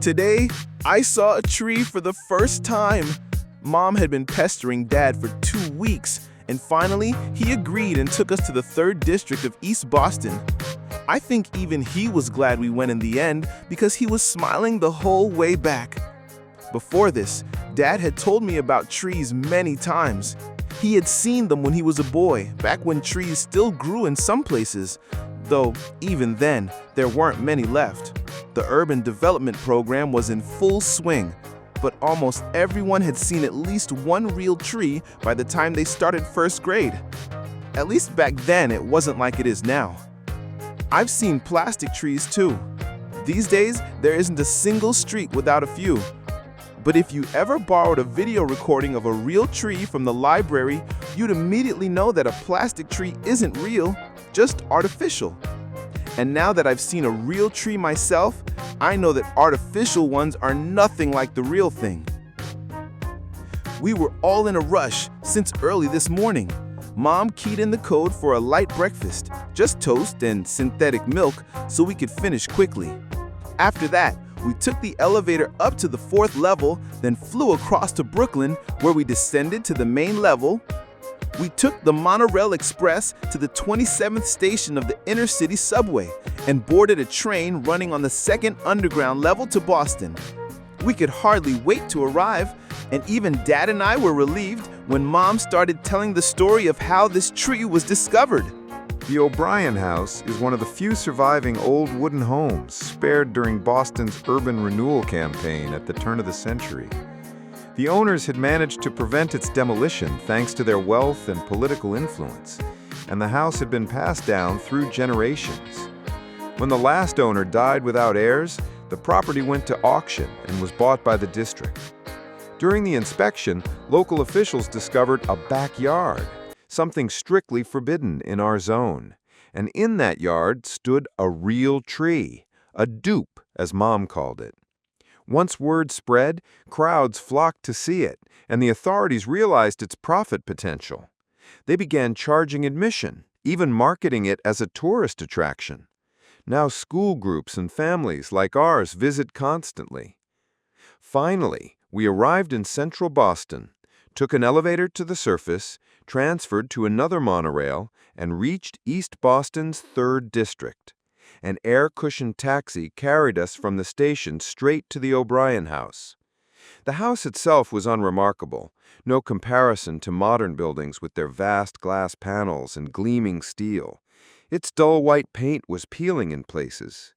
Today, I saw a tree for the first time. Mom had been pestering Dad for 2 weeks, and finally, he agreed and took us to the 3rd District of East Boston. I think even he was glad we went in the end because he was smiling the whole way back. Before this, Dad had told me about trees many times. He had seen them when he was a boy, back when trees still grew in some places, though even then, there weren't many left. The urban development program was in full swing, but almost everyone had seen at least one real tree by the time they started 1st grade. At least back then, it wasn't like it is now. I've seen plastic trees too. These days, there isn't a single street without a few. But if you ever borrowed a video recording of a real tree from the library, you'd immediately know that a plastic tree isn't real, just artificial. And now that I've seen a real tree myself, I know that artificial ones are nothing like the real thing. We were all in a rush since early this morning. Mom keyed in the code for a light breakfast, just toast and synthetic milk, so we could finish quickly. After that, we took the elevator up to the 4th level, then flew across to Brooklyn, where we descended to the main level. We took the monorail express to the 27th station of the inner city subway and boarded a train running on the 2nd underground level to Boston. We could hardly wait to arrive, and even Dad and I were relieved when Mom started telling the story of how this tree was discovered. The O'Brien House is one of the few surviving old wooden homes spared during Boston's urban renewal campaign at the turn of the century. The owners had managed to prevent its demolition thanks to their wealth and political influence, and the house had been passed down through generations. When the last owner died without heirs, the property went to auction and was bought by the district. During the inspection, local officials discovered a backyard, something strictly forbidden in our zone. And in that yard stood a real tree, a dupe, as Mom called it. Once word spread, crowds flocked to see it, and the authorities realized its profit potential. They began charging admission, even marketing it as a tourist attraction. Now school groups and families like ours visit constantly. Finally, we arrived in central Boston, took an elevator to the surface, transferred to another monorail, and reached East Boston's 3rd District. An air-cushioned taxi carried us from the station straight to the O'Brien House. The house itself was unremarkable, no comparison to modern buildings with their vast glass panels and gleaming steel. Its dull white paint was peeling in places.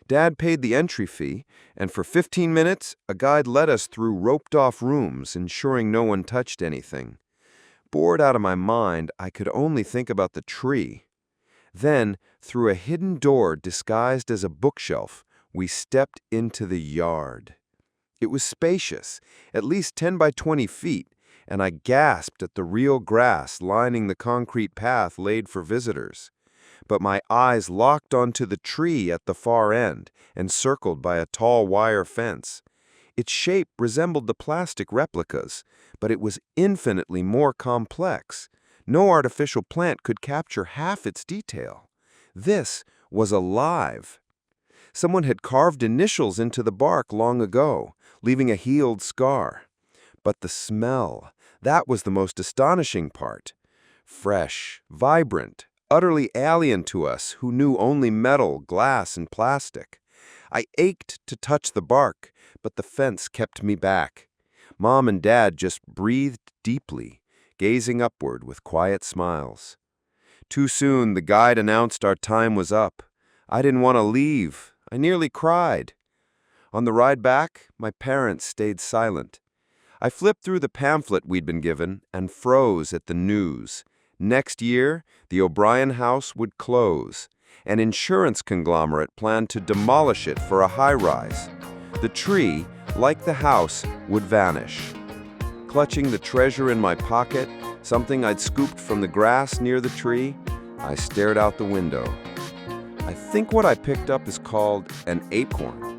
Dad paid the entry fee, and for 15 minutes, a guide led us through roped-off rooms, ensuring no one touched anything. Bored out of my mind, I could only think about the tree. Then, through a hidden door disguised as a bookshelf, we stepped into the yard. It was spacious, at least 10 by 20 feet, and I gasped at the real grass lining the concrete path laid for visitors. But my eyes locked onto the tree at the far end, encircled by a tall wire fence. Its shape resembled the plastic replicas, but it was infinitely more complex. No artificial plant could capture half its detail. This was alive. Someone had carved initials into the bark long ago, leaving a healed scar. But the smell, that was the most astonishing part. Fresh, vibrant, utterly alien to us who knew only metal, glass, and plastic. I ached to touch the bark, but the fence kept me back. Mom and Dad just breathed deeply, gazing upward with quiet smiles. Too soon, the guide announced our time was up. I didn't want to leave. I nearly cried. On the ride back, my parents stayed silent. I flipped through the pamphlet we'd been given and froze at the news. Next year, the O'Brien House would close. An insurance conglomerate planned to demolish it for a high-rise. The tree, like the house, would vanish. Clutching the treasure in my pocket, something I'd scooped from the grass near the tree, I stared out the window. I think what I picked up is called an acorn.